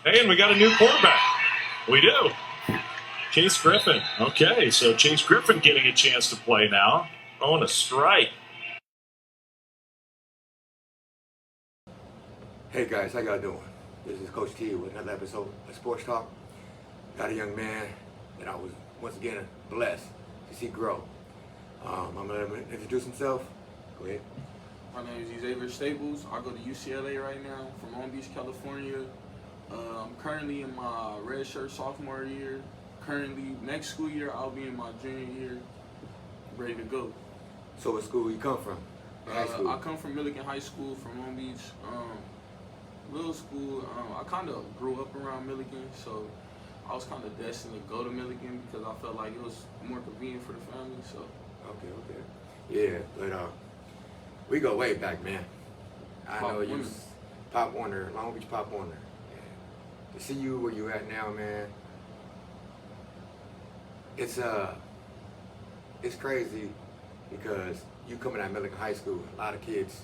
Hey, and we got a new quarterback. We do. Chase Griffin. Okay, so Chase Griffin getting a chance to play now. On a strike. Hey guys, how y'all doing? This is Coach T with another episode of Sports Talk. Got a young man that I was once again blessed to see grow. I'm gonna let him introduce himself. Go ahead. My name is Ezavier Staples. I go to UCLA right now from Long Beach, California. I'm currently in my redshirt sophomore year. Currently, next school year, I'll be in my junior year, ready to go. So what school you come from? High school? I come from Millikan High School from Long Beach. Little school. I kind of grew up around Millikan, so I was kind of destined to go to Millikan because I felt like it was more convenient for the family. So. Okay. Yeah, but we go way back, man. I know you Pop Warner, Long Beach Pop Warner. And to see you where you at now, man, it's crazy because you coming out of Millikan High School. A lot of kids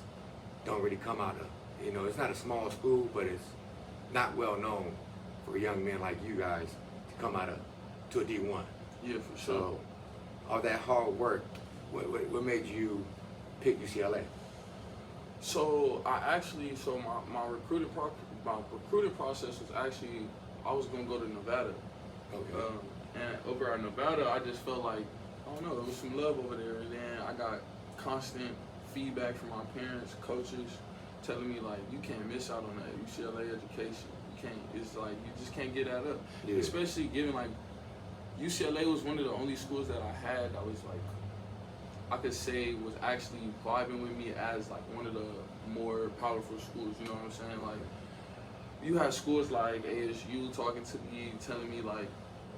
don't really come out of, it's not a small school, but it's not well known for young men like you guys to come out of to a D1. Yeah, for sure. So all that hard work, what made you pick UCLA? So my recruiting process was actually, I was gonna go to Nevada. Okay. And over at Nevada, I just felt like, I don't know, there was some love over there. And then I got constant feedback from my parents, coaches, telling me like, you can't miss out on that UCLA education. You can't. It's like you just can't get that up. Yeah. Especially given like UCLA was one of the only schools that I had that was like, I could say was actually vibing with me as like one of the more powerful schools. You know what I'm saying? Like you had schools like ASU talking to me, telling me like,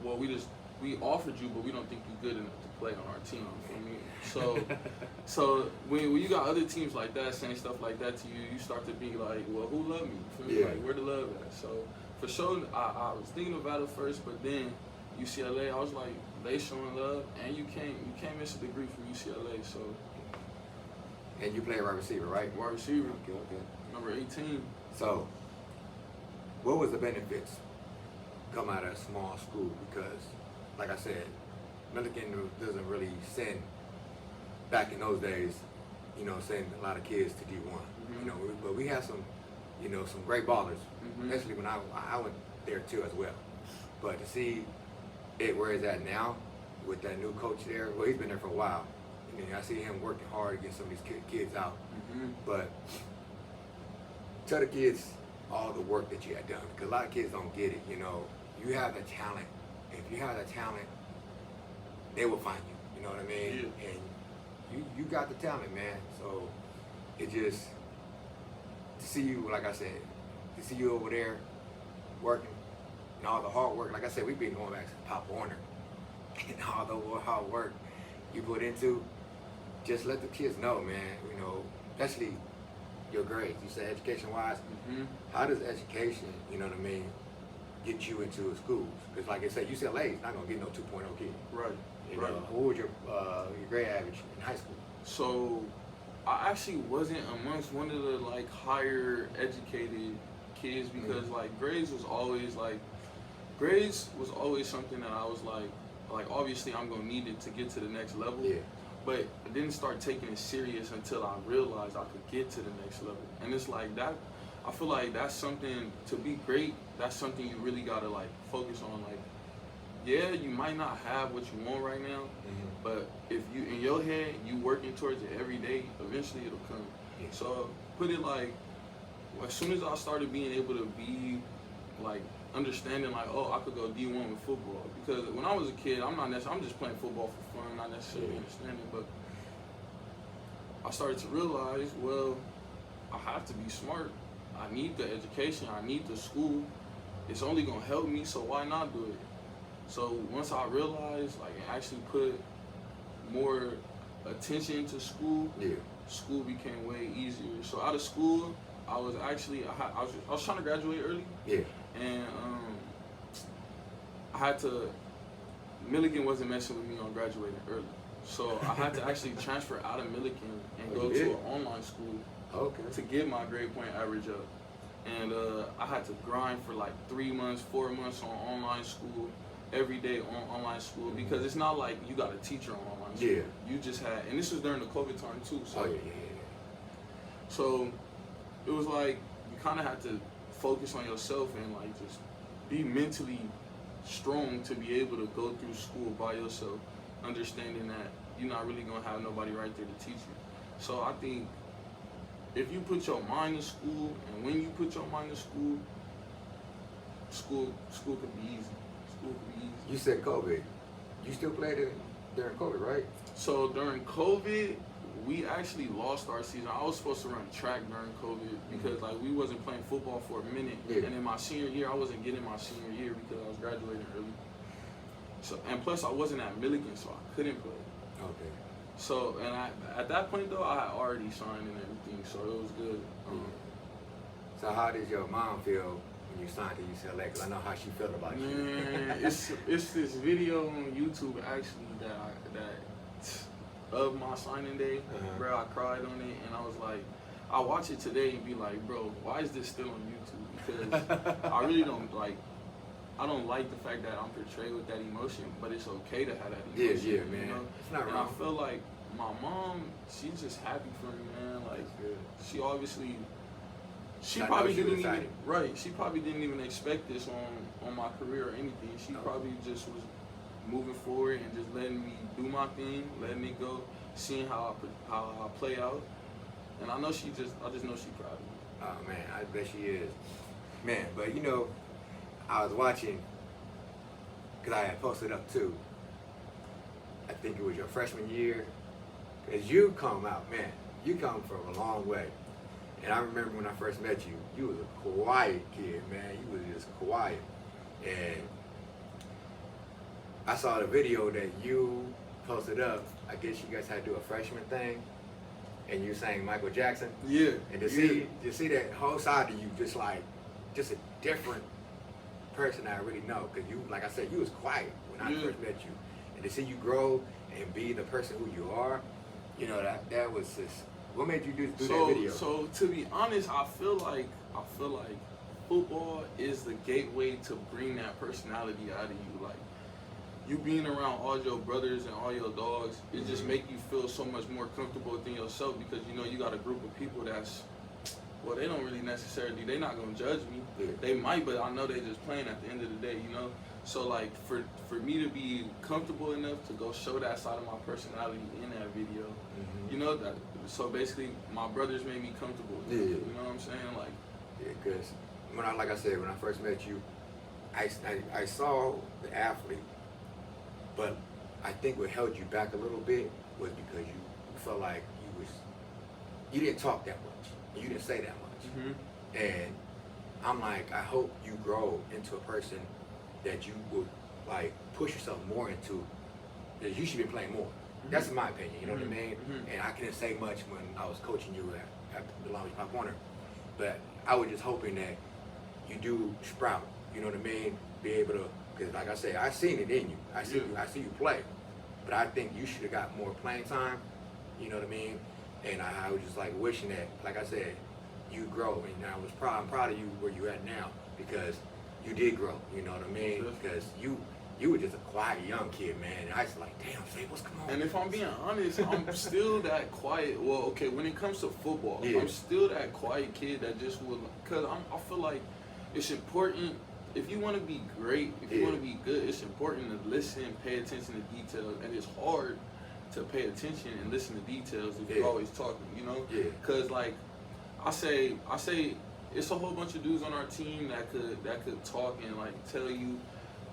well, we offered you, but we don't think you're good enough to play on our team. You feel me? So when you got other teams like that saying stuff like that to you, you start to be like, well, who loved me? You feel me? Yeah. Like where the love at? So for sure, I was thinking about it first, but then UCLA, I was like, they showing love, and you can't miss a degree from UCLA. So. And you play wide receiver, right? Wide receiver. Okay. Number 18. So, what was the benefits come out of a small school? Because, like I said, Millikan doesn't really send, back in those days, send a lot of kids to D1. Mm-hmm. But we have some, some great ballers, Mm-hmm. especially when I went there too as well. But to see it where it's at now, with that new coach there, well, he's been there for a while. I see him working hard to get some of these kids out. Mm-hmm. But tell the kids all the work that you had done, because a lot of kids don't get it. You have the talent. If you have the talent, they will find you. You know what I mean? Yeah. And you got the talent, man. So it just, to see you, like I said, to see you over there working and all the hard work. Like I said, we've been going back to Pop Warner and all the hard work you put into. Just let the kids know, man. Especially your grades. You said education-wise. Mm-hmm. How does education, get you into schools? Because like I said, UCLA is not gonna get no 2.0 kid. Right. What was your grade average in high school? So I actually wasn't amongst one of the like higher educated kids because like grades was always something that I was like obviously I'm gonna need it to get to the next level. Yeah. But I didn't start taking it serious until I realized I could get to the next level. And it's like that, I feel like that's something, to be great, that's something you really gotta like focus on. Like, yeah, you might not have what you want right now, but if you, in your head, you working towards it every day, eventually it'll come. Yeah. So put it like, as soon as I started being able to be like, understanding like, oh, I could go D1 with football. Because when I was a kid, I'm just playing football for fun, not necessarily understanding, but I started to realize, well, I have to be smart. I need the education, I need the school. It's only gonna help me, so why not do it? So once I realized, like, and actually put more attention to school, school became way easier. So out of school, I was trying to graduate early. Yeah. And I had to, Millikan wasn't messing with me on graduating early. So I had to actually transfer out of Millikan and go to an online school to get my grade point average up. And I had to grind for like 3 months, 4 months on online school, every day on online school, because it's not like you got a teacher on online school. Yeah. You just had, and this was during the COVID time too. So, Oh, yeah. so it was like you kind of had to focus on yourself and like just be mentally strong to be able to go through school by yourself, understanding that you're not really gonna have nobody right there to teach you. So I think if you put your mind to school, and when you put your mind to school, school could be easy. School could be easy. You said COVID. You still played it during COVID, right? So during COVID, we actually lost our season. I was supposed to run track during COVID because like we wasn't playing football for a minute. Yeah. And in my senior year, I wasn't getting my senior year because I was graduating early. So, and plus I wasn't at Millikan, so I couldn't play. Okay. So, and at that point though, I had already signed and everything, so it was good. So how did your mom feel when you signed to UCLA? Because I know how she felt about you. Man, it's this video on YouTube actually that of my signing day, bro. I cried on it, and I was like, I watch it today and be like, bro, why is this still on YouTube? Because I really don't like. I don't like the fact that I'm portrayed with that emotion, but it's okay to have that emotion. Yeah, man. You know? It's not and wrong. I feel like my mom, she's just happy for me, man. Like, she obviously, she I know probably she didn't was even excited. right. She probably didn't even expect this on my career or anything. She probably just was moving forward and just letting me do my thing, letting it go, seeing how I play out. And I just know she's proud of me. Oh man, I bet she is. Man, but you know, I was watching, because I had posted up too, I think it was your freshman year, because you come out, man, you come from a long way. And I remember when I first met you, you was a quiet kid, man. You was just quiet. And I saw the video that you posted up. I guess you guys had to do a freshman thing, and you sang Michael Jackson. Yeah. And to see that whole side of you, just a different person I really know, because you, like I said, you was quiet when I first met you, and to see you grow and be the person who you are, you know, that was just, what made you do that video? So to be honest, I feel like football is the gateway to bring that personality out of you. Like, you being around all your brothers and all your dogs, it just make you feel so much more comfortable within yourself, because you know you got a group of people that's, well, they don't really necessarily, they're not gonna judge me. Yeah. They might, but I know they're just playing at the end of the day, you know? So like for me to be comfortable enough to go show that side of my personality in that video, you know, that, so basically my brothers made me comfortable. Yeah. You know what I'm saying? Like, Yeah, because like I said, when I first met you, I saw the athlete, but I think what held you back a little bit was because you felt like you didn't talk that much. You didn't say that much. And I'm like, I hope you grow into a person that you would like push yourself more into, that you should be playing more. That's my opinion, you know what I mean? And I couldn't say much when I was coaching you at the Long Beach Pop Warner, but I was just hoping that you do sprout, you know what I mean? Be able to, because like I say, I seen it in you. I see you play, but I think you should have got more playing time, you know what I mean? And I was just like wishing that, like I said, you grow. And I'm proud of you where you at now, because you did grow, you know what I mean? Because you were just a quiet young kid, man. And I was like, damn, Staples, come on. and if I'm being honest, I'm still that quiet. Well, okay, when it comes to football, I'm still that quiet kid that just would, because I feel like it's important. If you want to be great, if you want to be good, it's important to listen, pay attention to details, and it's hard to pay attention and listen to details if you're always talking, you know? Because like I say it's a whole bunch of dudes on our team that could talk and like tell you,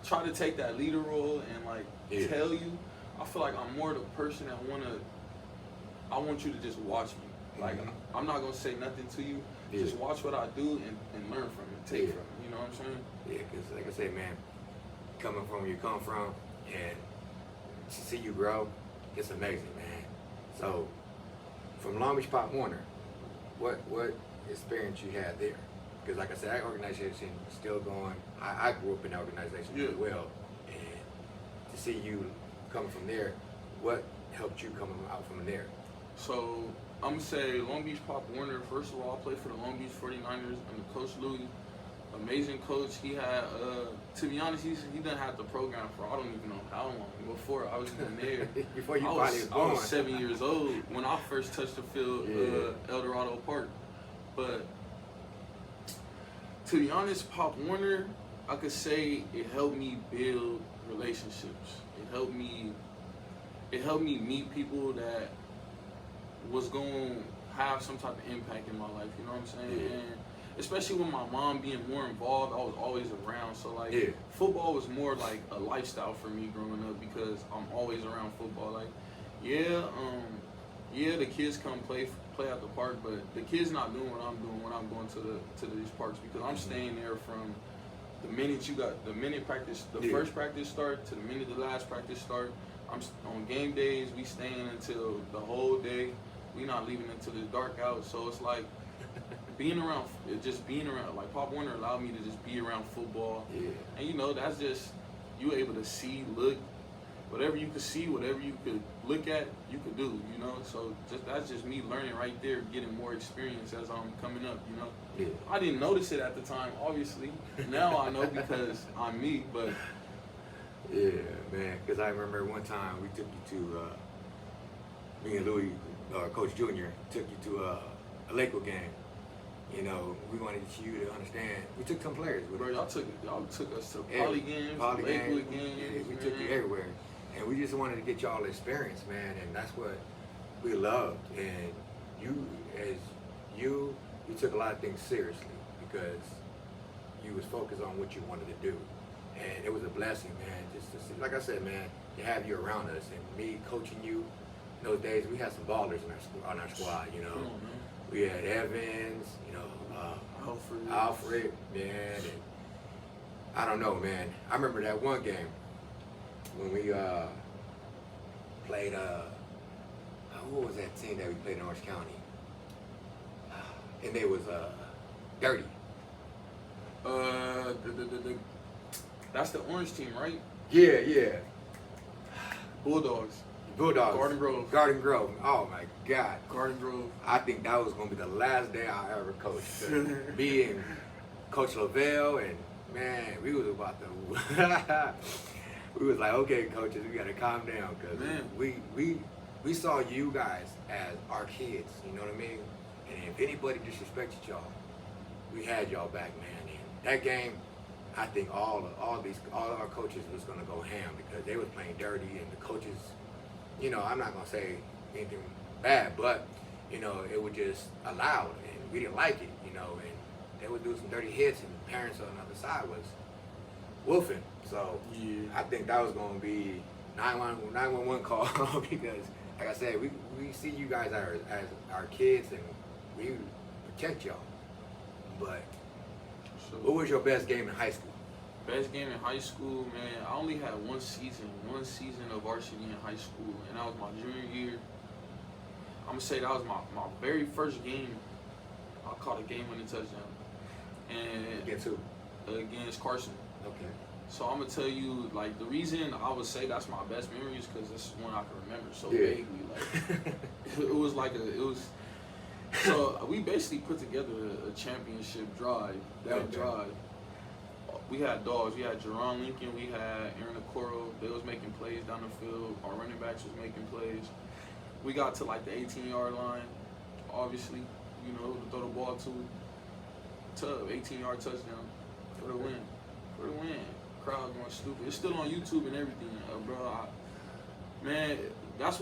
try to take that leader role and like tell you. I feel like I'm more the person that I want you to just watch me. Like I'm not gonna say nothing to you. Just watch what I do and learn from it, take from it. You know what I'm saying? Yeah, because like I said, man, coming from where you come from and to see you grow, it's amazing, man. So, from Long Beach Pop Warner, what experience you had there? Because like I said, that organization is still going. I grew up in that organization as well, and to see you coming from there, what helped you coming out from there? So I'm gonna say Long Beach Pop Warner. First of all, I played for the Long Beach 49ers under Coach Louis. Amazing coach. He had, to be honest, he done had the program for I don't even know how long. Before I was even there. Before you I probably was born. was 7 years old when I first touched the field, El Dorado Park. But to be honest, Pop Warner, I could say it helped me build relationships. It helped me meet people that was going to have some type of impact in my life, you know what I'm saying? Yeah. And especially with my mom being more involved, I was always around. So like football was more like a lifestyle for me growing up because I'm always around football. Like, the kids come play at the park, but the kids not doing what I'm doing when I'm going to these parks because I'm staying there from the minute practice, the first practice start to the minute the last practice start. I'm on game days. We staying until the whole day. We not leaving until it's dark out. So it's like being around. Like Pop Warner allowed me to just be around football. Yeah. And you know that's just you able to see, look, whatever you could see, whatever you could look at, you could do. You know. So that's just me learning right there, getting more experience as I'm coming up. You know. Yeah. I didn't notice it at the time, obviously. Now I know because I'm me, but. Yeah, man, because I remember one time we took you to, me and Louis, Coach Junior, took you to a Lakewood game. You know, we wanted you to understand. We took some players with us. Y'all took us to Poly games, Lakewood games. Yeah, we took you everywhere. And we just wanted to get y'all experience, man, and that's what we loved. And you took a lot of things seriously because you was focused on what you wanted to do. And it was a blessing, man, just to see, like I said, man, to have you around us and me coaching you. In those days, we had some ballers on our squad, you know. We had Evans, you know, Alfred, man, and I don't know, man. I remember that one game when we played, what was that team that we played in Orange County? And they was dirty. That's the orange team, right? Yeah. Bulldogs. Garden Grove. Oh my God. Garden Grove. I think that was gonna be the last day I ever coached. Me and Coach Lavelle, and man, we was about to. We was like, okay, coaches, we gotta calm down because we saw you guys as our kids. You know what I mean? And if anybody disrespected y'all, we had y'all back, man. And that game. I think all our coaches was gonna go ham because they was playing dirty and the coaches, you know, I'm not gonna say anything bad, but you know, it was just allowed and we didn't like it, you know, and they would do some dirty hits and the parents on the other side was wolfing. So I think that was gonna be 911 call because like I said, we see you guys as our kids and we protect y'all. But what was your best game in high school? Best game in high school, man. I only had one season of varsity in high school, and that was my junior year. I'm gonna say that was my very first game. I caught a game-winning touchdown, and against who? Against Carson. Okay. So I'm gonna tell you, like, the reason I would say that's my best memory is because this is one I can remember so vaguely. Like, it was. So we basically put together a championship drive. Drive, we had dogs. We had Jerron Lincoln. We had Aaron Okoro. They was making plays down the field. Our running backs was making plays. We got to like the 18-yard line. Obviously, you know, to throw the ball to 18-yard touchdown for the win. Crowd going stupid. It's still on YouTube and everything, bro. Man. That's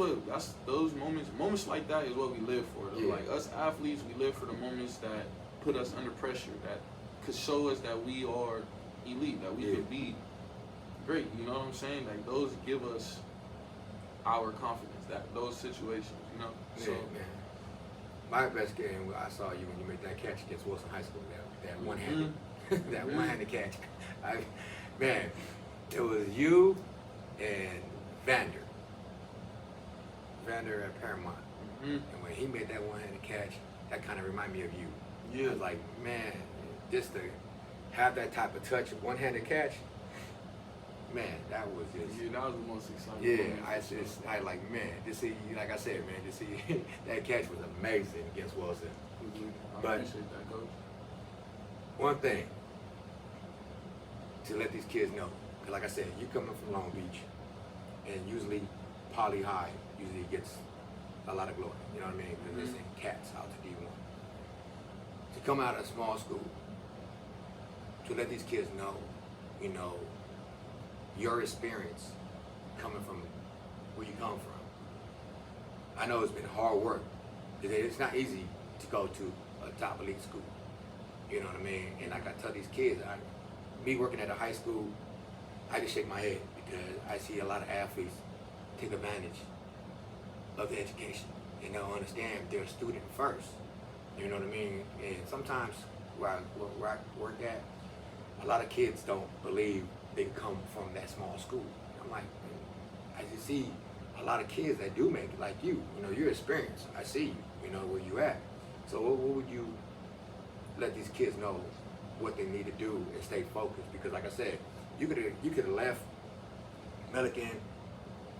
those moments like that is what we live for. Yeah. Like us athletes, we live for the moments that put us under pressure, that could show us that we are elite, that we could be great. You know what I'm saying? Like those give us our confidence. Those situations, you know. Yeah, so man. My best game I saw you when you made that catch against Wilson High School. That one-handed, that one-handed catch. Man, it was you and Vander at Paramount. And when he made that one-handed catch, that kind of reminded me of you. Yeah. I was like, man, just to have that type of touch, one-handed catch, man, that was just. Yeah, that was the most exciting. Yeah, I like, man, to see, like I said, man, to see that catch was amazing against Wilson. I But appreciate that, coach. one thing to let these kids know, 'cause like I said, you coming from Long Beach, and usually Poly High usually gets a lot of glory. You know what I mean? Because they send cats out to D1. To come out of a small school, to let these kids know, you know, your experience coming from where you come from. I know it's been hard work. It's not easy to go to a top elite school. You know what I mean? And like I tell these kids, me working at a high school, I just shake my head because I see a lot of athletes take advantage of the education and don't understand they're a student first. You know what I mean? And sometimes where I work at, a lot of kids don't believe they come from that small school. I'm like, I just see a lot of kids that do make it, like you. You know, you're experienced. I see you. You know where you at. So what would you let these kids know what they need to do and stay focused? Because like I said, you could have left Millikan,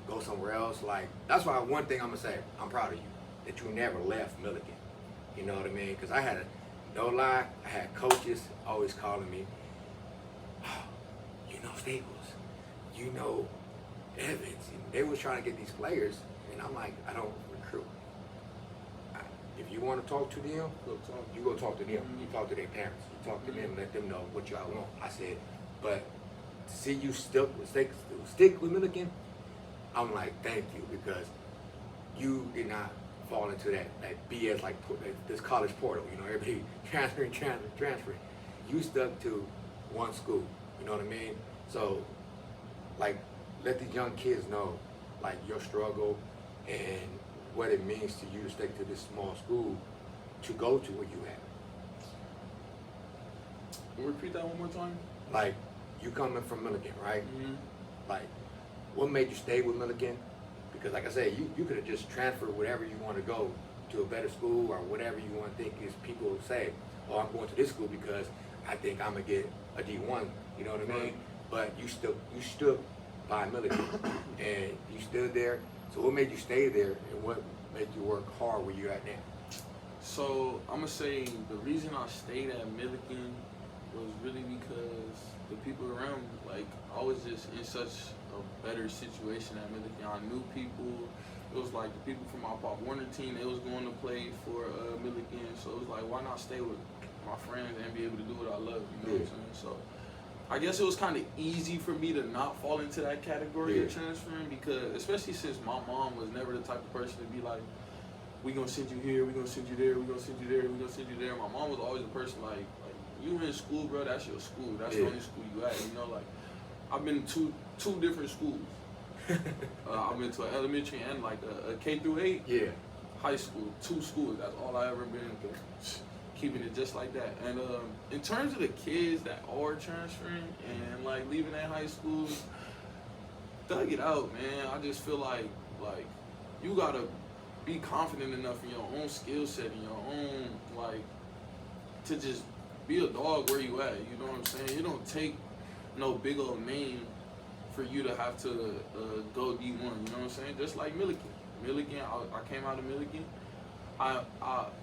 go somewhere else. Like that's why one thing I'm gonna say, I'm proud of you that you never left Millikan. You know what I mean? Because I had no lie, I had coaches always calling me, oh, you know Staples, you know Evans. And they was trying to get these players, and I'm like, I don't recruit. If you want to talk to them, you go talk to them. You talk to their parents. You talk to them, let them know what y'all want. I said, but to see you stick with Millikan, I'm like, thank you, because you did not fall into that BS like this college portal. You know, everybody transferring. You stuck to one school. You know what I mean? So, like, let these young kids know, like, your struggle and what it means to you to stick to this small school to go to where you at. Repeat that one more time. Like, you coming from Millikan, right? Mm-hmm. Like, what made you stay with Millikan? Because like I said, you could have just transferred wherever you want to go to a better school or whatever you want to think is people say, oh, I'm going to this school because I think I'm going to get a D1, you know what I mean? But you stood by Millikan and you stood there. So what made you stay there and what made you work hard where you're at now? So I'm gonna say the reason I stayed at Millikan was really because the people around me, like I was just in such a better situation at Millikan. I knew people. It was like the people from my Pop Warner team, they was going to play for Millikan. So it was like, why not stay with my friends and be able to do what I love, you know what I'm saying? So I guess it was kind of easy for me to not fall into that category of transferring, because especially since my mom was never the type of person to be like, we gonna send you here, we gonna send you there, we gonna send you there, we gonna send you there. My mom was always the person like you in school, bro, that's your school. That's the only school you at. You know, like I've been to two different schools. I've been to an elementary and like a K through 8. Yeah. High school, 2 schools. That's all I ever been. Keeping it just like that. And in terms of the kids that are transferring and like leaving that high school, thug it out, man. I just feel like you gotta be confident enough in your own skill set and your own like to just be a dog where you at. You know what I'm saying? You don't take no big old name for you to have to go D1. You know what I'm saying? Just like Millikan. I came out of Millikan. I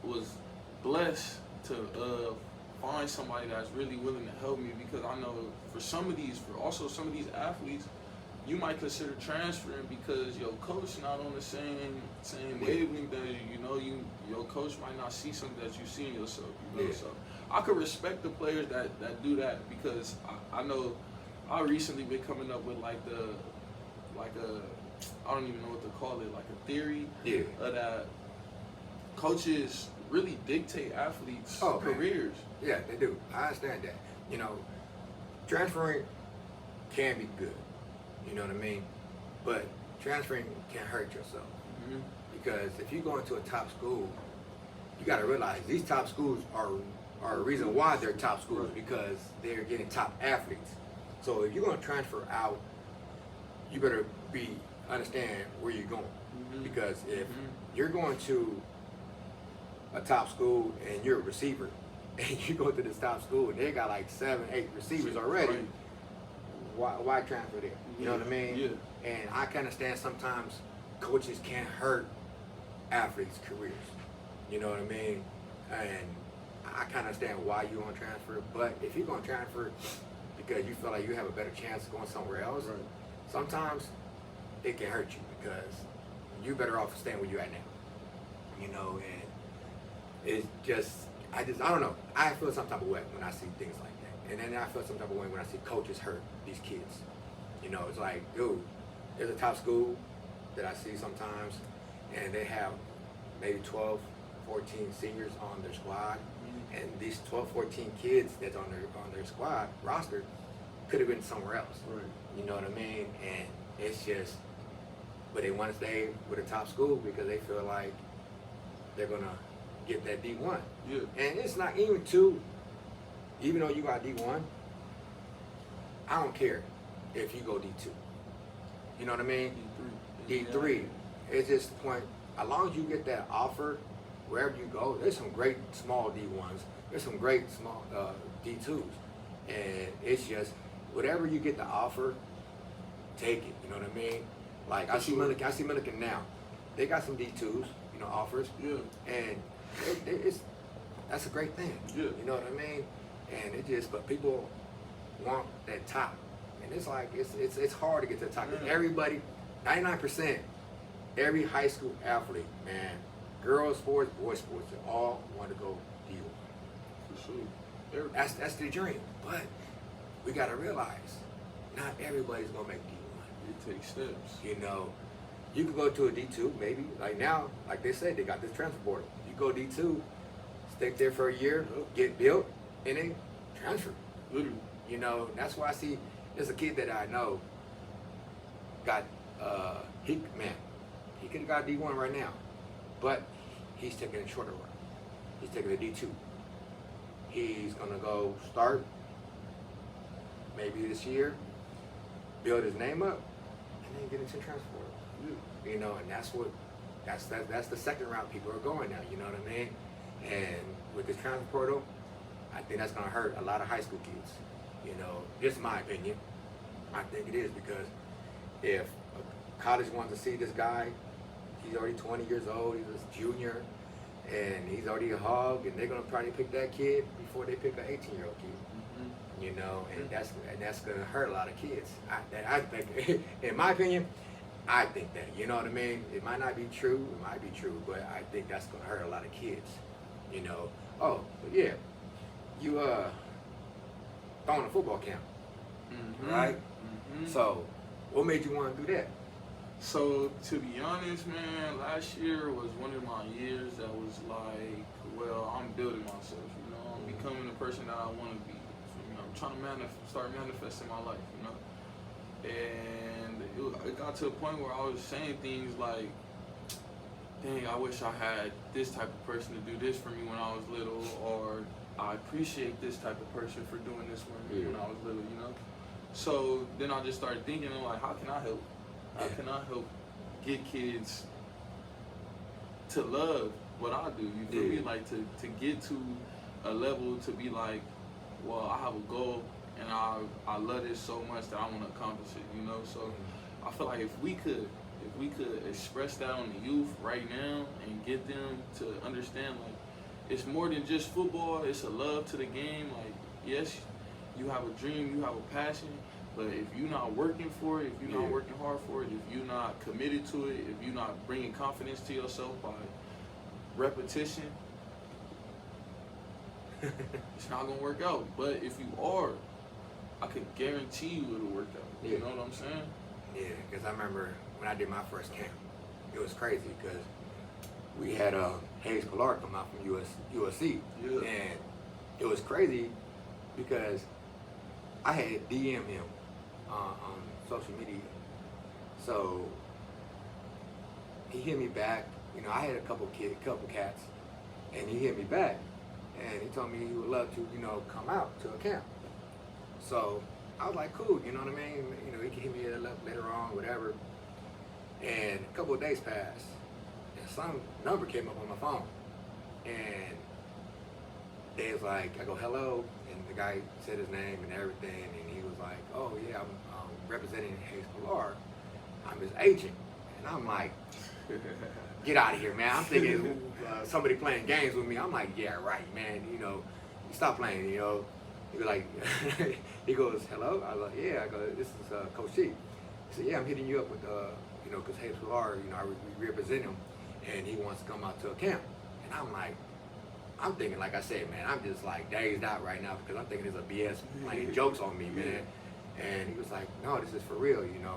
was blessed to find somebody that's really willing to help me, because I know for some of these athletes, you might consider transferring because your coach not on the same wavelength as you. You know, your coach might not see something that you see in yourself. You know, so I could respect the players that do that, because I know I recently been coming up with I don't even know what to call it, like a theory that coaches really dictate athletes' careers. Man. Yeah, they do. I understand that. You know, transferring can be good. You know what I mean? But transferring can hurt yourself. Mm-hmm. Because if you go into a top school, you got to realize these top schools are a reason why they're top schools, because they're getting top athletes. So if you're going to transfer out, you better understand where you're going. Mm-hmm. Because if you're going to a top school and you're a receiver, and you go to this top school and they got like 7, 8 receivers already, why transfer there? You know what I mean? Yeah. And I can understand sometimes coaches can't hurt athletes' careers. You know what I mean? And I kind of understand why you want to transfer. But if you're going to transfer because you feel like you have a better chance of going somewhere else, Right. sometimes it can hurt you because you're better off staying where you're at now. You know, and it's just, I don't know. I feel some type of way when I see things like that. And then I feel some type of way when I see coaches hurt these kids. You know, it's like, dude, there's a top school that I see sometimes, and they have maybe 12, 14 seniors on their squad. Mm-hmm. And these 12, 14 kids that's on their squad roster could have been somewhere else. Right. You know what I mean? And it's just, but they want to stay with a top school because they feel like they're gonna get that D1. Yeah. And it's not even though you got D1, I don't care if you go D2. You know what I mean? D3. It's just the point, as long as you get that offer, wherever you go, there's some great small D1s, there's some great small D2s. And it's just, whatever you get the offer, take it, you know what I mean? Like, I see Millikan now. They got some D2s, you know, offers. Yeah. And that's a great thing. Yeah. You know what I mean? And it just, but people want that top. And it's like, it's hard to get to the top. 'Cause everybody, 99%, every high school athlete, man, girls sports, boys sports, they all want to go D1. For sure. That's the dream. But we got to realize, not everybody's going to make D1. It takes steps. You know, you could go to a D2, maybe. Like now, like they say, they got this transfer portal. You go D2, stick there for a year, get built, and then transfer. Literally. You know, that's why I see there's a kid that I know got, he could have got D1 right now, but he's taking a shorter route. He's taking a D2. He's going to go start maybe this year, build his name up, and then get into transfer portal. Yeah. You know, and that's the second route people are going now, you know what I mean? And with this transfer portal, I think that's gonna hurt a lot of high school kids. You know, just my opinion. I think it is because if a college wants to see this guy, he's already 20 years old, he's a junior, and he's already a hog, and they're gonna try to pick that kid before they pick an 18-year-old kid. Mm-hmm. You know, and that's gonna hurt a lot of kids. I think, in my opinion, I think that. You know what I mean? It might not be true. It might be true, but I think that's gonna hurt a lot of kids. You know. Oh, but yeah, you throwing a football camp, right? Mm-hmm. So, what made you want to do that? So, to be honest, man, last year was one of my years that was like, well, I'm building myself, you know, I'm becoming the person that I want to be. So, you know, I'm trying to start manifesting my life, you know. And it got to a point where I was saying things like, dang, I wish I had this type of person to do this for me when I was little, or I appreciate this type of person for doing this for me when I was little, you know. So then I just started thinking, like, how can I help? How can I help get kids to love what I do? You feel me? Like to get to a level to be like, well, I have a goal and I love this so much that I want to accomplish it, you know. So I feel like if we could express that on the youth right now and get them to understand, like, it's more than just football, it's a love to the game. Like, yes, you have a dream, you have a passion, but if you're not working for it, if you're not working hard for it, if you're not committed to it, if you're not bringing confidence to yourself by repetition, it's not gonna work out. But if you are, I could guarantee you it'll work out. You know what I'm saying? Yeah, because I remember when I did my first camp, it was crazy because we had Hayes Pilar come out from USC, and it was crazy because I had DM him on social media, so he hit me back. You know, I had a couple cats, and he hit me back, and he told me he would love to, you know, come out to a camp. So I was like, cool, you know what I mean? You know, he can hit me later on, whatever. And a couple of days passed, and some number came up on my phone, and they was like, I go, hello, and the guy said his name and everything, and he was like, oh yeah, I'm representing Hayes Pilar. I'm his agent, and I'm like, get out of here, man. I'm thinking somebody playing games with me. I'm like, yeah, right, man. You know, stop playing. You know, he was like, he goes, hello. I was like, yeah. I go, this is Coach T. He said, yeah, I'm hitting you up with, you know, because Hayes Pilar, you know, we represent him, and he wants to come out to a camp. And I'm like, I'm thinking, like I said, man, I'm just like dazed out right now because I'm thinking there's a BS playing jokes on me, man. And he was like, no, this is for real, you know.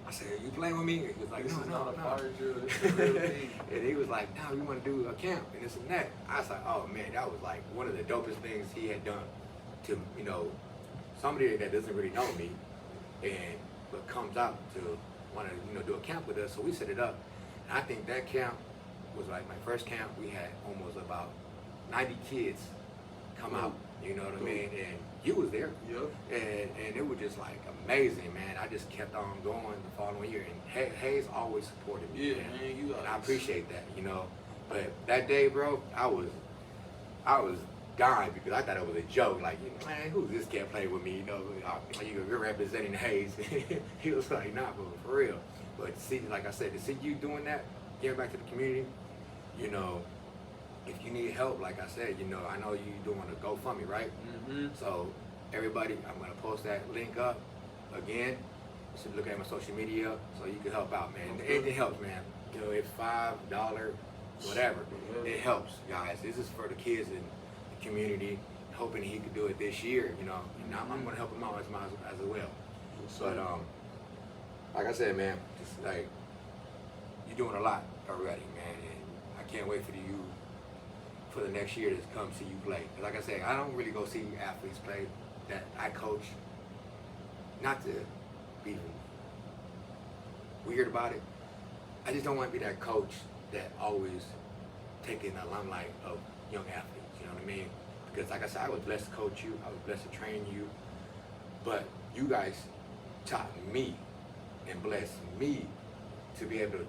I said, are you playing with me? And he was like, This is not a no. fire drill. This is a real thing. And he was like, no, we want to do a camp and this and that. I was like, oh man, that was like one of the dopest things he had done to, you know, somebody that doesn't really know me and but comes out to want to, you know, do a camp with us. So we set it up. And I think that camp was like my first camp. We had almost about 90 kids come out, you know what I mean? And you was there. Yep. And it was just like amazing, man. I just kept on going the following year. And Hayes always supported me, Yeah, man. man, And I appreciate that, you know. But that day, bro, I was dying because I thought it was a joke. Like, man, who's this cat playing with me? You know, you're representing Hayes. He was like, nah, but for real. But see, like I said, to see you doing that, giving back to the community, you know, if you need help, like I said, you know, I know you doing a GoFundMe, right? Mm-hmm. So everybody, I'm gonna post that link up again. You should look at my social media so you can help out, man. Okay. Anything helps, man. You know, if $5, whatever, it helps, guys. This is for the kids in the community, hoping he could do it this year, you know. And I'm gonna help him out as well. But like I said, man, just like you're doing a lot already, man, and I can't wait for the next year to come see you play. 'Cause like I said, I don't really go see athletes play that I coach. Not to be weird about it. I just don't want to be that coach that always taking the limelight of young athletes. You know what I mean? Because like I said, I was blessed to coach you. I was blessed to train you. But you guys taught me and blessed me to be able to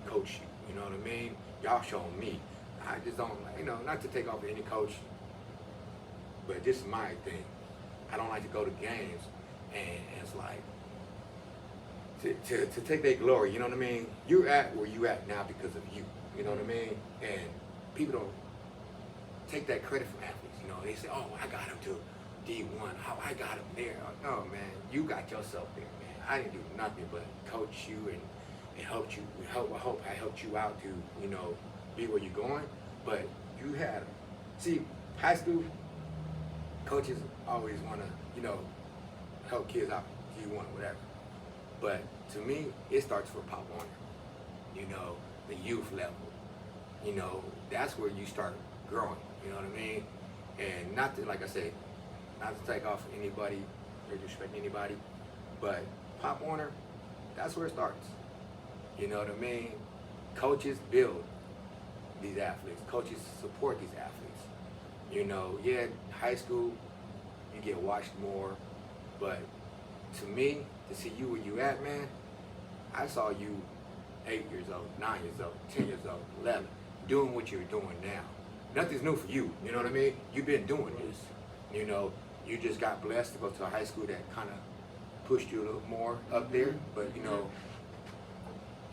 coach you. You know what I mean? Y'all shown me. I just don't, you know, not to take off any coach, but this is my thing. I don't like to go to games and it's like, to take their glory, you know what I mean? You're at where you at now because of you, you know what I mean? And people don't take that credit from athletes, you know? They say, oh, I got him to D1, oh, I got him there. No, man, you got yourself there, man. I didn't do nothing but coach you and helped you, I hope I helped you out to, you know, be where you're going, but you had, see, high school coaches always want to, you know, help kids out, D1, whatever. But to me, it starts for Pop Warner, you know, the youth level. You know, that's where you start growing, you know what I mean? And not to, like I said, not to take off anybody or disrespect anybody, but Pop Warner, that's where it starts. You know what I mean? Coaches build these athletes. Coaches support these athletes. You know, yeah, high school, you get watched more, but to me, to see you where you at, man, I saw you 8 years old, 9 years old, 10 years old, 11, doing what you're doing now. Nothing's new for you, you know what I mean? You've been doing this. You know, you just got blessed to go to a high school that kind of pushed you a little more up there, but you know,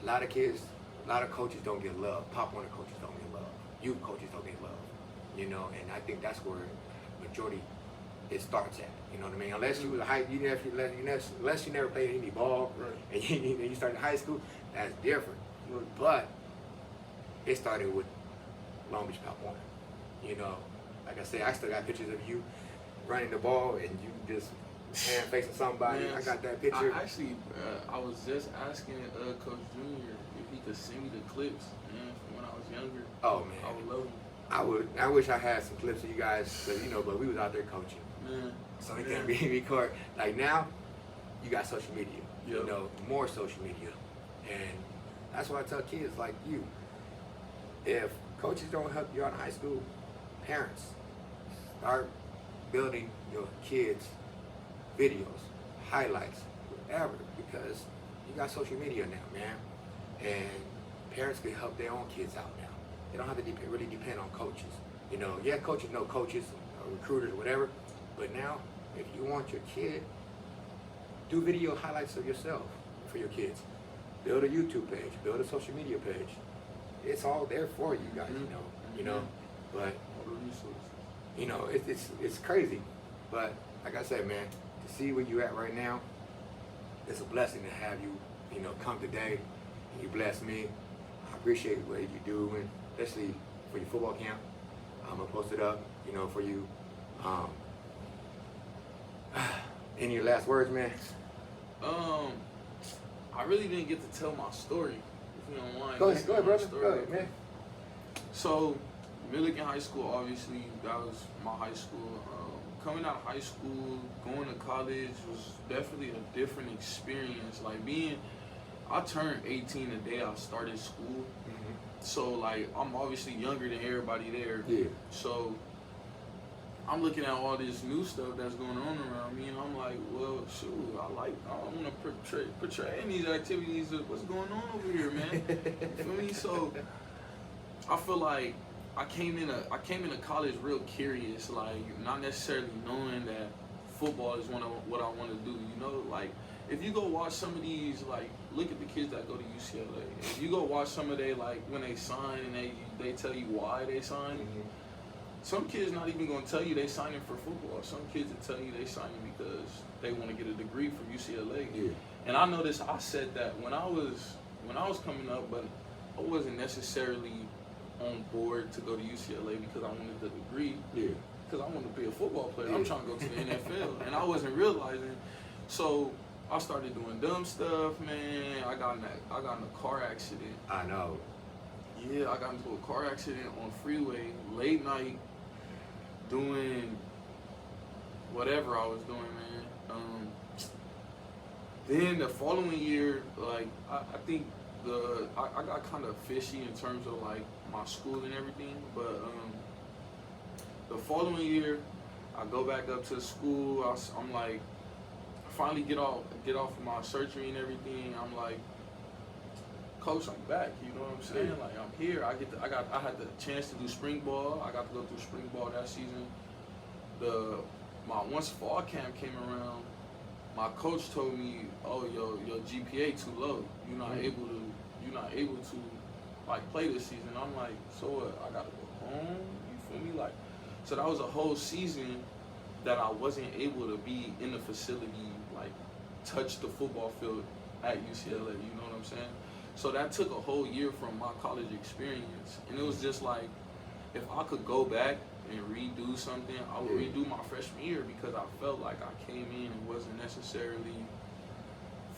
a lot of kids, a lot of coaches don't get love. Pop Warner coaches don't get love. Youth coaches don't get love. You know, and I think that's where majority it starts at. You know what I mean? Unless you was a high, unless you never played any ball, Right. and you started in high school, that's different. Right. But it started with Long Beach Pop Warner. You know, like I said, I still got pictures of you running the ball and you just hand facing somebody. Man, I got that picture. I actually, I was just asking Coach Junior if he could send me the clips, man, from when I was younger. Oh man, I would love them. I wish I had some clips of you guys, you know, but we was out there coaching. Man. So it can't be recorded. Like now, you got social media. Yep. You know, more social media. And that's why I tell kids like you, if coaches don't help you out in high school, parents, start building your kids' videos, highlights, whatever, because you got social media now, man. And parents can help their own kids out now. They don't have to really depend on coaches. You know, yeah, coaches know coaches, recruiters, whatever. But now, if you want your kid, do video highlights of yourself for your kids. Build a YouTube page, build a social media page. It's all there for you guys, you know. But you know, it's crazy. But like I said, man, to see where you at right now, it's a blessing to have you, you know, come today. You bless me. I appreciate what you're doing, especially for your football camp. I'm gonna post it up, you know, for you. Any of your last words, man? I really didn't get to tell my story, if you don't mind. Go ahead, brother. Go ahead, man. So, Millikan High School, obviously, that was my high school. Coming out of high school, going to college was definitely a different experience. Like I turned 18 the day I started school. So, like, I'm obviously younger than everybody there. Yeah. So, I'm looking at all this new stuff that's going on around me, and I'm like, well, shoot, I want to portray in these activities of what's going on over here, man. You feel me? So, I feel like I came into college real curious, like not necessarily knowing that football is what I want to do. You know, like if you go watch some of these, like look at the kids that go to UCLA. If you go watch some of they like when they sign and they tell you why they sign. Some kids not even gonna tell you they signing for football. Some kids will tell you they signing because they want to get a degree from UCLA. Yeah. And I noticed I said that when I was coming up, but I wasn't necessarily on board to go to UCLA because I wanted the degree. Yeah. Because I wanted to be a football player. Yeah. I'm trying to go to the NFL, and I wasn't realizing. So I started doing dumb stuff, man. I got in a car accident. I know. Yeah, I got into a car accident on freeway late night, doing whatever I was doing, man. Then the following year, like I think I got kind of fishy in terms of like my school and everything, but the following year I go back up to school. I'm like, I finally get off of my surgery and everything. I'm like, Coach, I'm back. You know what I'm saying? Like I'm here. I had the chance to do spring ball. I got to go through spring ball that season. Once fall camp came around, my coach told me, "Oh, your GPA too low. You're not able to like play this season." I'm like, "So what? I gotta go home." You feel me? Like, so that was a whole season that I wasn't able to be in the facility, like touch the football field at UCLA. You know what I'm saying? So that took a whole year from my college experience, and it was just like, if I could go back and redo something, I would redo my freshman year because I felt like I came in and wasn't necessarily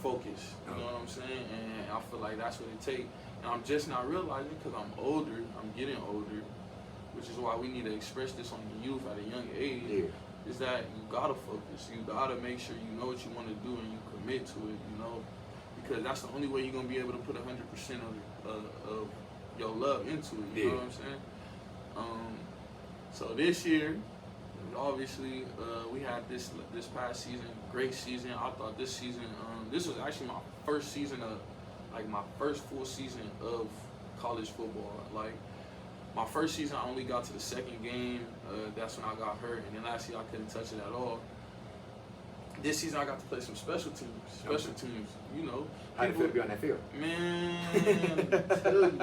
focused. You know what I'm saying? And I feel like that's what it takes. And I'm just not realizing because I'm older, I'm getting older, which is why we need to express this on the youth at a young age, is that you gotta focus. You gotta make sure you know what you want to do and you commit to it, you know? Because that's the only way you're going to be able to put 100% of your love into it, you know what I'm saying? So this year, obviously, we had this past season, great season. I thought this season, this was actually my first season my first full season of college football. Like, my first season, I only got to the second game. That's when I got hurt. And then last year, I couldn't touch it at all. This season, I got to play some special teams, you know. How did it feel to be on that field? Man, I tell you,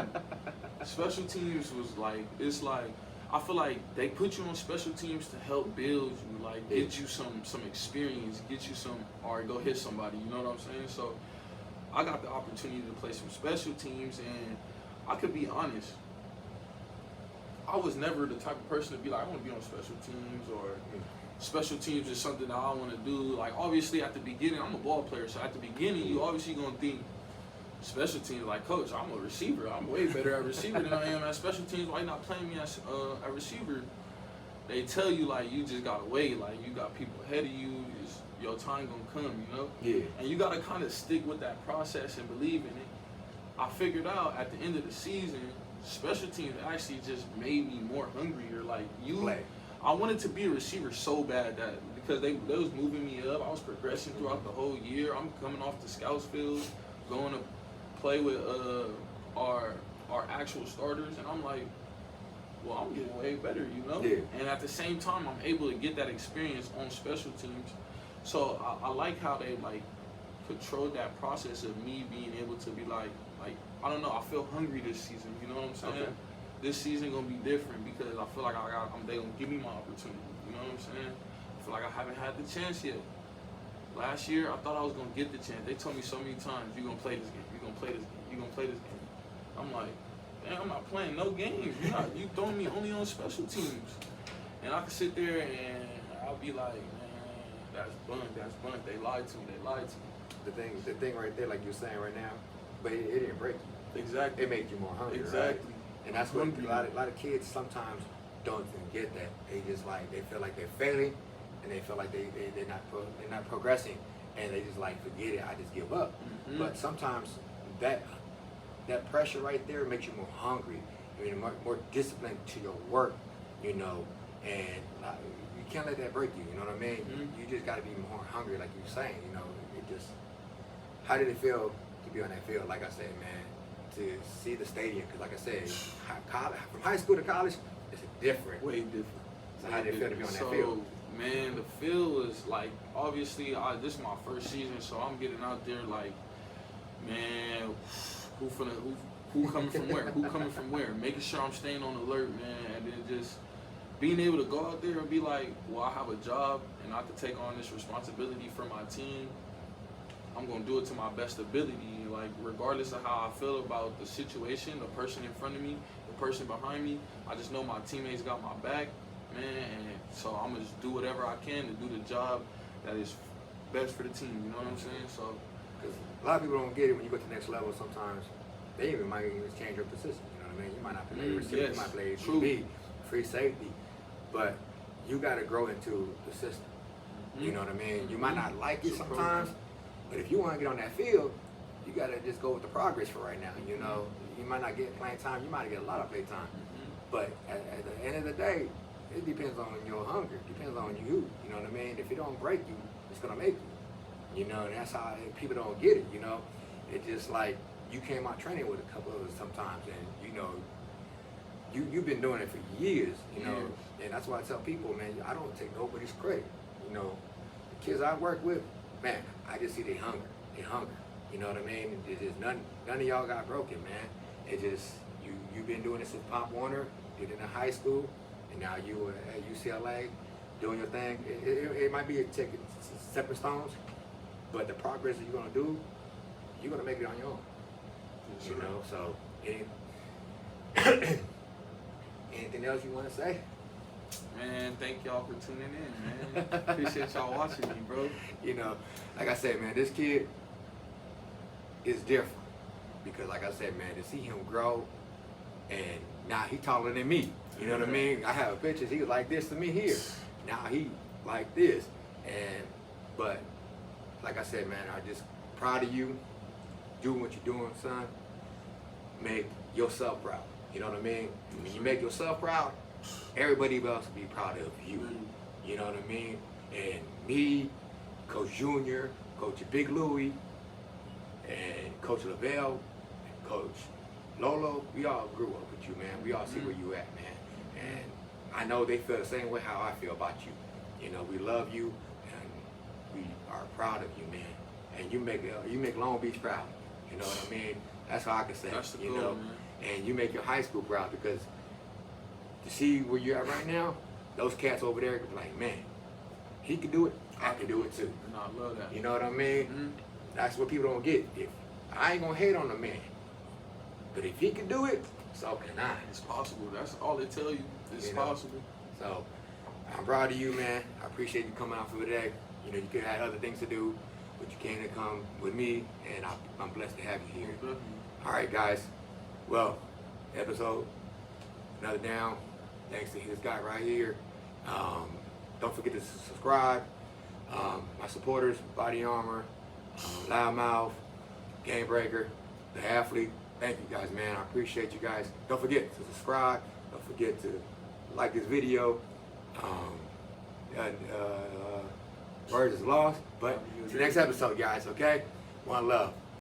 special teams was like, it's like, I feel like they put you on special teams to help build you, like get you some experience, get you some, or go hit somebody, you know what I'm saying? So I got the opportunity to play some special teams, and I could be honest, I was never the type of person to be like, I want to be on special teams, or special teams is something that I want to do. Like, obviously at the beginning, I'm a ball player, so at the beginning, you obviously going to think special teams, like, Coach, I'm a receiver. I'm way better at receiver than I am at special teams. Why you not playing me as a receiver? They tell you, like, you just got to wait. Like, you got people ahead of you. Your time going to come, you know? Yeah. And you got to kind of stick with that process and believe in it. I figured out at the end of the season, special teams actually just made me more hungrier. Like, I wanted to be a receiver so bad that because they was moving me up. I was progressing throughout the whole year. I'm coming off the scouts field, going to play with our actual starters, and I'm like, well, I'm getting way better, you know? Yeah. And at the same time, I'm able to get that experience on special teams. So I like how they, like, controlled that process of me being able to be like, I don't know, I feel hungry this season, you know what I'm saying? Okay. This season gonna be different because I feel like they gonna give me my opportunity, you know what I'm saying? I feel like I haven't had the chance yet. Last year, I thought I was gonna get the chance. They told me so many times, you're gonna play this game, you're gonna play this game, you're gonna play this game. I'm like, man, I'm not playing no games. You throwing me only on special teams. And I can sit there and I'll be like, man, that's bunt. They lied to me. The thing right there, like you're saying right now, but it didn't break you. Exactly. It made you more hungry. Exactly. Right? And that's what a lot of kids sometimes don't even get that. They just like, they feel like they're failing, and they feel like they're not progressing, and they just like, forget it, I just give up. Mm-hmm. But sometimes that pressure right there makes you more hungry. I mean, more disciplined to your work, you know, and you can't let that break you. You know what I mean? Mm-hmm. You just got to be more hungry, like you're saying. You know, how did it feel to be on that field? Like I said, man, to see the stadium, because like I said, from high school to college, it's different. Way different. So how did it feel to be on that so, field? Man, the field was like, obviously, this is my first season, so I'm getting out there like, man, who coming from where? Who coming from where? Making sure I'm staying on alert, man, and then just being able to go out there and be like, well, I have a job and I can take on this responsibility for my team. I'm gonna do it to my best ability, like regardless of how I feel about the situation, the person in front of me, the person behind me. I just know my teammates got my back, man, and so I'm gonna just do whatever I can to do the job that is best for the team. You know what I'm saying? So, Because a lot of people don't get it when you go to the next level. Sometimes they might even change your position. You know what I mean? You might not play receiver, yes, you might play true. DB, free safety, but you got to grow into the system. Mm-hmm. You know what I mean? You might not like it It's a sometimes, but if you want to get on that field, you got to just go with the progress for right now. You know, you might not get playing time, you might get a lot of play time, but at the end of the day, it depends on your hunger. It depends on you. You know what I mean? If it don't break you, it's gonna make you. You know, and that's how people don't get it. You know, it's just like you came out training with a couple of us sometimes, and you know, you've been doing it for years. You know, and that's why I tell people, man, I don't take nobody's credit. You know, the kids I work with, man, I just see they hunger. They hunger. You know what I mean? It's just none of y'all got broken, man. It just you've been doing this since Pop Warner, did it in high school, and now you at UCLA doing your thing. It might be taking stepping stones, but the progress that you're gonna do, you're gonna make it on your own. You know, so anything else you want to say? man, thank y'all for tuning in, man. Appreciate y'all watching me, bro. You know, like I said, man, this kid is different because, like I said, man, to see him grow, and now he taller than me. You know what I mean? I have pictures. He was like this to me here. Now he like this, but like I said, man, I'm just proud of you. Doing what you're doing, son. Make yourself proud. You know what I mean? When you make yourself proud, everybody else will be proud of you. You know what I mean? And me, Coach Junior, Coach Big Louie, and Coach Lavelle, and Coach Lolo, we all grew up with you, man. We all see where you at, man. And I know they feel the same way how I feel about you. You know, we love you, and we are proud of you, man. And you make Long Beach proud. You know what I mean? That's how I can say. That's the you goal, know, man. And you make your high school proud because to see where you're at right now, those cats over there could be like, man, he could do it, I could do it too. And I love that. You know what I mean? Mm-hmm. That's what people don't get. If I ain't gonna hate on the man, but if he can do it, so can I. It's possible. That's all they tell you. It's You know? possible. So I'm proud of you, man. I appreciate you coming out for today. You know, you could have other things to do, but you came to come with me, and I'm blessed to have you here. Definitely. All right, guys. Well, episode, another down. Thanks to this guy right here. Don't forget to subscribe. My supporters, Body Armor, Loudmouth, Game Breaker, The Athlete. Thank you guys, man. I appreciate you guys. Don't forget to subscribe. Don't forget to like this video. Words is lost, but to the next episode, guys, okay? One love.